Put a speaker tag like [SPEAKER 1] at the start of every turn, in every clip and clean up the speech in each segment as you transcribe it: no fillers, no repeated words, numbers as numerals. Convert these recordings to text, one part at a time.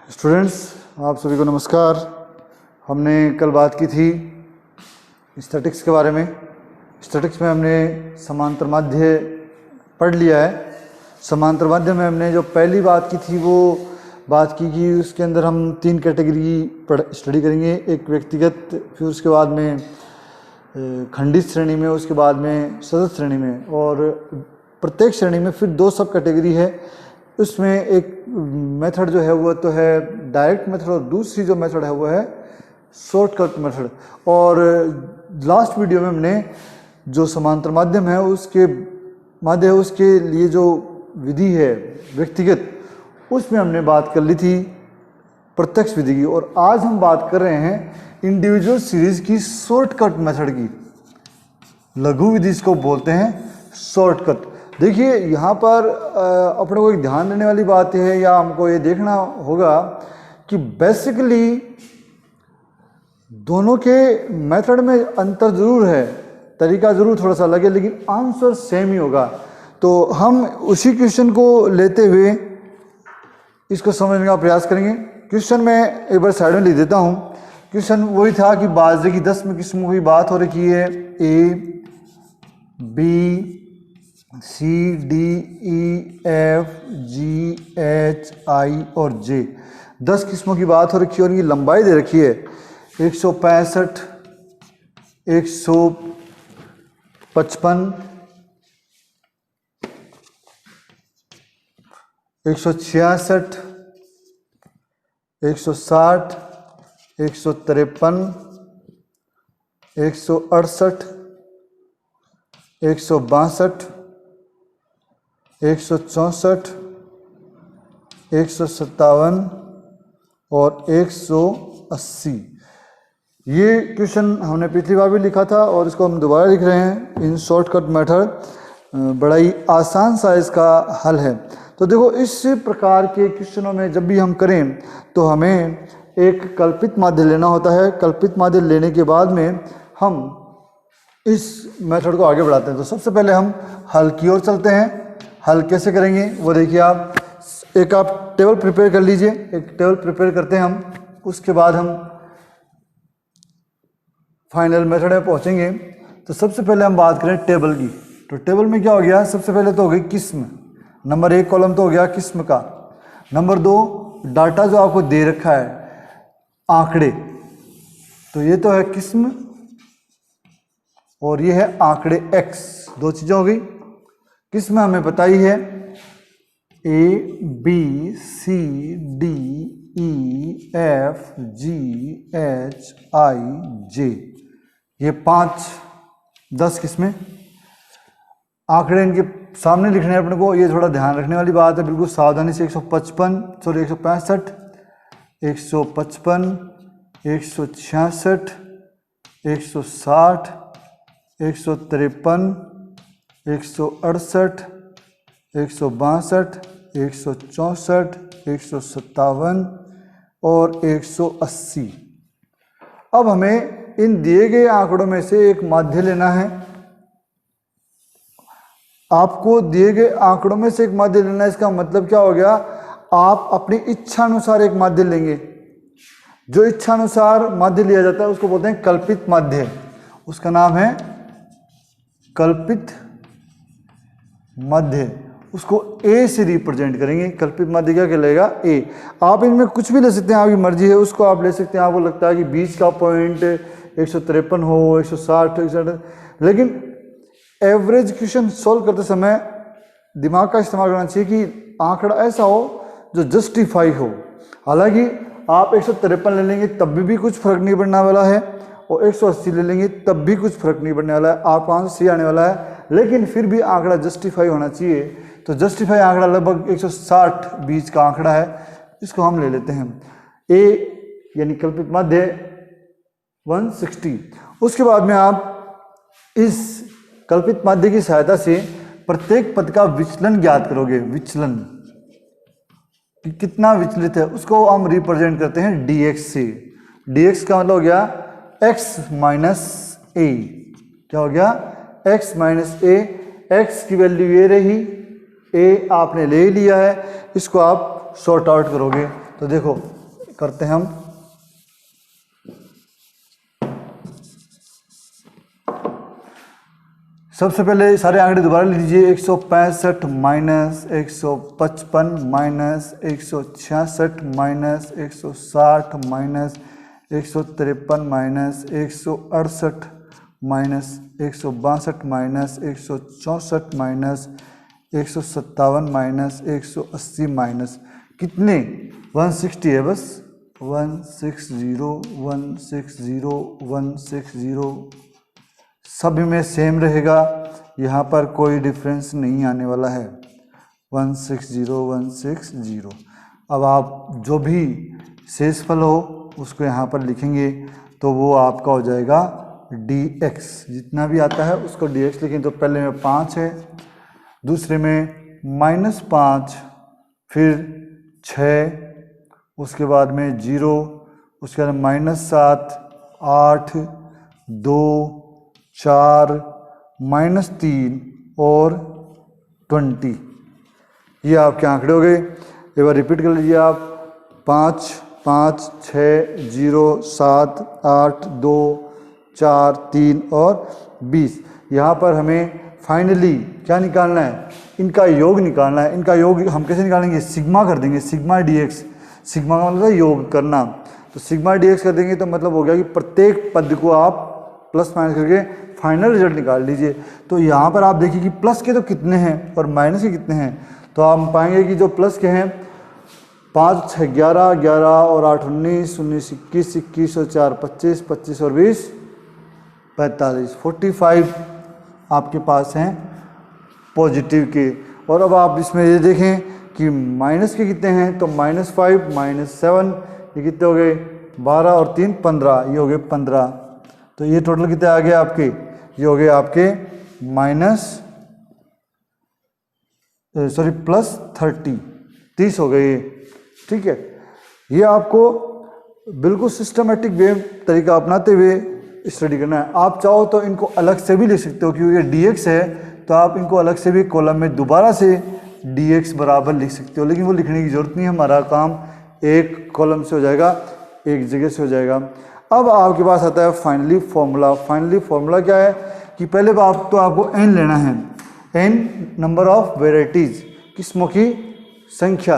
[SPEAKER 1] Students, आप सभी को नमस्कार। हमने कल बात की थी स्टैटिक्स के बारे में। स्टैटिक्स में हमने समांतर माध्य पढ़ लिया है। समांतर माध्य में हमने जो पहली बात की थी वो बात की कि उसके अंदर हम 3 कैटेगरी स्टडी करेंगे। एक व्यक्तिगत, फिर उसके बाद में खंडित श्रेणी में, उसके बाद में सतत श्रेणी में, और प्रत्येक श्रेणी में फिर 2 सब कैटेगरी है। उसमें एक मेथड जो है वो तो है डायरेक्ट मेथड, और दूसरी जो मेथड है वो है शॉर्टकट मेथड। और लास्ट वीडियो में हमने जो समांतर माध्यम है उसके लिए जो विधि है व्यक्तिगत, उसमें हमने बात कर ली थी प्रत्यक्ष विधि की। और आज हम बात कर रहे हैं इंडिविजुअल सीरीज की शॉर्टकट मेथड की। लघु विधि इसको बोलते हैं शॉर्टकट। देखिए, यहाँ पर अपने को एक ध्यान देने वाली बात है, या हमको ये देखना होगा कि बेसिकली दोनों के मेथड में अंतर जरूर है, तरीका जरूर थोड़ा सा अलग है, लेकिन आंसर सेम ही होगा। तो हम उसी क्वेश्चन को लेते हुए इसको समझने का प्रयास करेंगे। क्वेश्चन में एक बार साइड में लिख देता हूँ। क्वेश्चन वही था कि बाजरे की 10 किस्मों की बात हो रखी है, A, B, C, D, E, F, G, H, I और J। 10 किस्मों की बात हो रखी है और इनकी लंबाई दे रखी है 165, 155, 166, 160, 153, 168, 162, 164, 157 और 180। ये क्वेश्चन हमने पिछली बार भी लिखा था और इसको हम दोबारा लिख रहे हैं इन शॉर्टकट मेथड। बड़ा ही आसान सा इसका हल है। तो देखो, इस प्रकार के क्वेश्चनों में जब भी हम करें तो हमें एक कल्पित माध्य लेना होता है। कल्पित माध्य लेने के बाद में हम इस मेथड को आगे बढ़ाते हैं। तो सबसे पहले हम हल की ओर चलते हैं। हल कैसे करेंगे वो देखिए। आप टेबल प्रिपेयर कर लीजिए। एक टेबल प्रिपेयर करते हैं हम, उसके बाद हम फाइनल मेथड में पहुंचेंगे। तो सबसे पहले हम बात करें टेबल की। तो टेबल में क्या हो गया, सबसे पहले तो हो गई किस्म। नंबर 1 कॉलम तो हो गया किस्म का। नंबर 2 डाटा जो आपको दे रखा है, आंकड़े। तो ये तो है किस्म और ये है आंकड़े x। 2 चीजें हो गई। किस्म हमें पता ही है A, B, C, D, E, F, G, H, I, J। ये 10 किस्में। आंकड़े इनके सामने लिखने हैं अपने को, ये थोड़ा ध्यान रखने वाली बात है। बिल्कुल सावधानी से 165, 165, 155, 166, 160, 153, 168, 162, 164, 157 और 180। अब हमें इन दिए गए आंकड़ों में से एक माध्य लेना है। आपको दिए गए आंकड़ों में से एक माध्य लेना है। इसका मतलब क्या हो गया, आप अपनी इच्छा अनुसार एक माध्य लेंगे। जो इच्छा अनुसार माध्य लिया जाता है उसको बोलते हैं कल्पित माध्य। उसका नाम है कल्पित माध्य। उसको A से रिप्रेजेंट करेंगे। कल्पित माध्य क्या कहलाएगा, A। आप इनमें कुछ भी ले सकते हैं, आपकी मर्जी है, उसको आप ले सकते हैं। आपको लगता है कि बीच का पॉइंट 153 हो, 160, 160, लेकिन एवरेज क्वेश्चन सॉल्व करते समय दिमाग का इस्तेमाल करना चाहिए कि आंकड़ा ऐसा हो जो जस्टिफाई हो। हालांकि आप 153 ले लेंगे तब भी कुछ फर्क नहीं पड़ने वाला है, और 180 ले लेंगे तब भी कुछ फर्क नहीं पड़ने वाला है। आपका आंसर सही आने वाला है, लेकिन फिर भी आंकड़ा जस्टिफाई होना चाहिए। तो जस्टिफाई आंकड़ा लगभग 160 बीच का आंकड़ा है, इसको हम ले लेते हैं A, यानी कल्पित माध्य 160। उसके बाद में आप इस कल्पित माध्य की सहायता से प्रत्येक पद का विचलन ज्ञात करोगे। विचलन कि कितना विचलित है उसको हम रिप्रेजेंट करते हैं dx से। dx का मतलब हो गया x माइनस a। क्या हो गया, x माइनस a। x की वैल्यू ये रही, a आपने ले लिया है, इसको आप सॉर्ट आउट करोगे। तो देखो करते हैं हम। सबसे पहले सारे आंकड़े दोबारा लिख लीजिए। 165 minus 155 minus 166 minus 160 minus 153 minus 168 minus 162 minus 164 minus 157 minus 180 minus कितने 160 है बस। 160 160 160 सभी में सेम रहेगा, यहाँ पर कोई डिफरेंस नहीं आने वाला है। 160 160। अब आप जो भी शेषफल हो उसको यहाँ पर लिखेंगे तो वो आपका हो जाएगा dx। जितना भी आता है उसको dx लिखें। तो पहले में 5 है, दूसरे में -5, फिर 6, उसके बाद में 0, उसके बाद -7, 8, 2, 4, -3 और 20। ये आपके आंकड़े हो गए। एक बार रिपीट कर लीजिए आप। 5 5 6 0 7 8 2 4 3 और 20। यहाँ पर हमें फाइनली क्या निकालना है, इनका योग निकालना है। इनका योग हम कैसे निकालेंगे, सिग्मा कर देंगे, सिग्मा dx। सिग्मा का मतलब योग करना, तो सिग्मा dx कर देंगे तो मतलब हो गया कि प्रत्येक पद को आप प्लस माइनस करके फाइनल रिजल्ट निकाल लीजिए। तो यहाँ पर आप देखिए कि प्लस के तो कितने हैं और माइनस के कितने हैं। तो आप पाएंगे कि जो प्लस के हैं 5 6 11 11 और 8 19 19 21 21 और 4 25 25 और 20 45 45 आपके पास हैं पॉजिटिव के। और अब आप इसमें ये देखें कि माइनस के कितने हैं, तो -5 -7 ये कितने हो गए 12 और 3 15, ये हो गए 15। तो ये टोटल कितने आ गए आपके, ये हो गए आपके +30 हो गए। ठीक है, ये आपको बिल्कुल सिस्टमेटिक वे तरीका अपनाते हुए स्टडी करना है। आप चाहो तो इनको अलग से भी लिख सकते हो, क्योंकि dx है तो आप इनको अलग से भी कॉलम में दोबारा से dx बराबर लिख सकते हो, लेकिन वो लिखने की जरूरत नहीं है। हमारा काम एक कॉलम से हो जाएगा, एक जगह से हो जाएगा। अब आपके पास आता है फाइनली फॉर्मूला। फाइनली फॉर्मूला क्या है कि पहले बात तो आपको n लेना है, n नंबर ऑफ वेराइटीज, किस्मों की संख्या।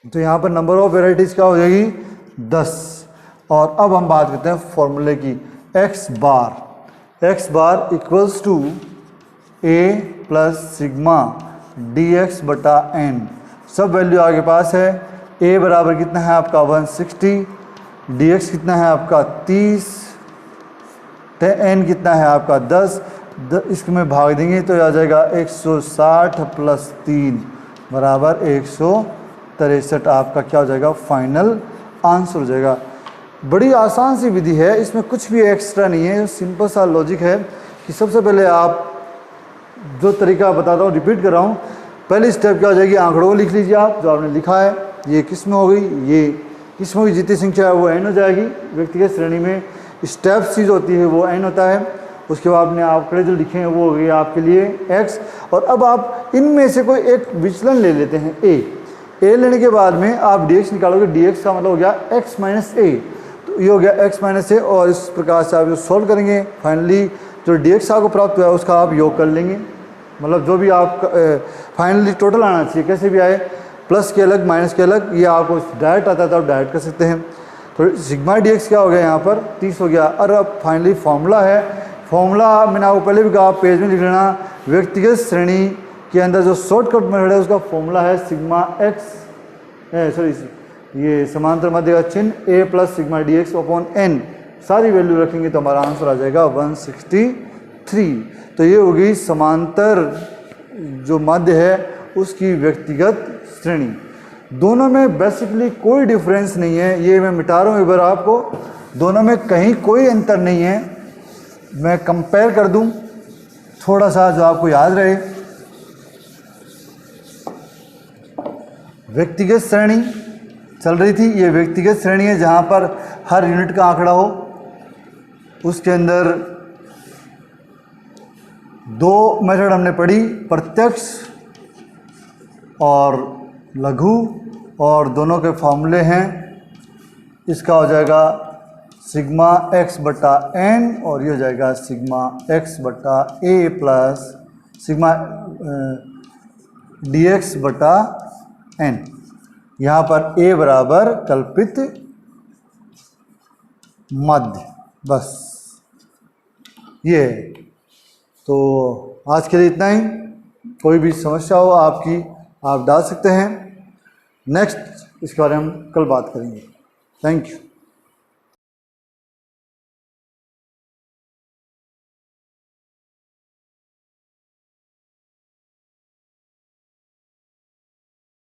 [SPEAKER 1] तो यहाँ पर नंबर ऑफ वेराइटीज क्या हो जाएगी 10। और अब हम बात करते हैं फॉर्मूले की। x बार equals to a plus sigma dx बटा n। सब वैल्यू आपके पास है। a बराबर कितना है आपका 160, dx कितना है आपका 30, n कितना है आपका 10। इसको में भाग देंगे तो आ जाएगा 160 प्लस 3 बराबर 163। आपका क्या हो जाएगा, फाइनल आंसर हो जाएगा। बड़ी आसान सी विधि है, इसमें कुछ भी एक्स्ट्रा नहीं है, सिंपल सा लॉजिक है कि सबसे पहले आप जो तरीका बताता हूँ रिपीट कर रहा हूँ। पहली स्टेप क्या हो जाएगी, आंकड़ों को लिख लीजिए आप जो आपने लिखा है। ये किस में हो गई, ये किस्मों की जितनी संख्या है वो n हो जाएगी व्यक्तिगत श्रेणी में। स्टेप सी जो होती है वो n होता है। उसके बाद आपने आंकड़े जो लिखे हैं वो हो गए आपके लिए x। और अब आप इनमें से कोई एक विचलन ले लेते हैं a लेने के बाद में आप dx निकालोगे। dx का मतलब हो गया x माइनस a, तो ये हो गया x माइनस a। और इस प्रकार से आप जो सॉल्व करेंगे फाइनली जो dx आपको प्राप्त हुआ है उसका आप योग कर लेंगे। मतलब जो भी आप फाइनली टोटल आना चाहिए, कैसे भी आए, प्लस के अलग माइनस के अलग, ये आपको डायरेक्ट आता है तो आप डायरेक्ट कर सकते हैं। तो सिग्मा dx क्या हो गया यहाँ पर 30 हो गया। और अब फाइनली फॉर्मूला है। फॉर्मूला मैंने आपको पहले भी कहा, पेज में लिख लेना। व्यक्तिगत श्रेणी के अंदर जो शॉर्टकट मेथड है उसका फॉर्मूला है सिग्मा ये समांतर मध्य का चिन्ह a plus sigma dx upon n। सारी वैल्यू रखेंगे तो हमारा आंसर आ जाएगा 163। तो ये होगी समांतर जो मध्य है उसकी व्यक्तिगत श्रेणी। दोनों में बेसिकली कोई डिफरेंस नहीं है, ये मैं मिटा रहा हूँ एक बार आपको। दोनों में कहीं कोई अंतर नहीं है। मैं कंपेयर कर दूं थोड़ा सा जो आपको याद रहे। व्यक्तिगत श्रेणी चल रही थी, ये व्यक्तिगत श्रेणी है जहाँ पर हर यूनिट का आंकड़ा हो। उसके अंदर दो मेथड हमने पढ़ी, प्रत्यक्ष और लघु, और दोनों के फॉर्मूले हैं इसका हो जाएगा सिग्मा एक्स बटा एन, और ये हो जाएगा सिग्मा एक्स बटा ए प्लस सिग्मा डी एक्स बटा एन। यहाँ पर ए बराबर कल्पित मध्य, बस ये है। तो आज के लिए इतना ही। कोई भी समस्या हो आपकी, आप डाल सकते हैं। नेक्स्ट इसके बारे में हम कल बात करेंगे। Thank you.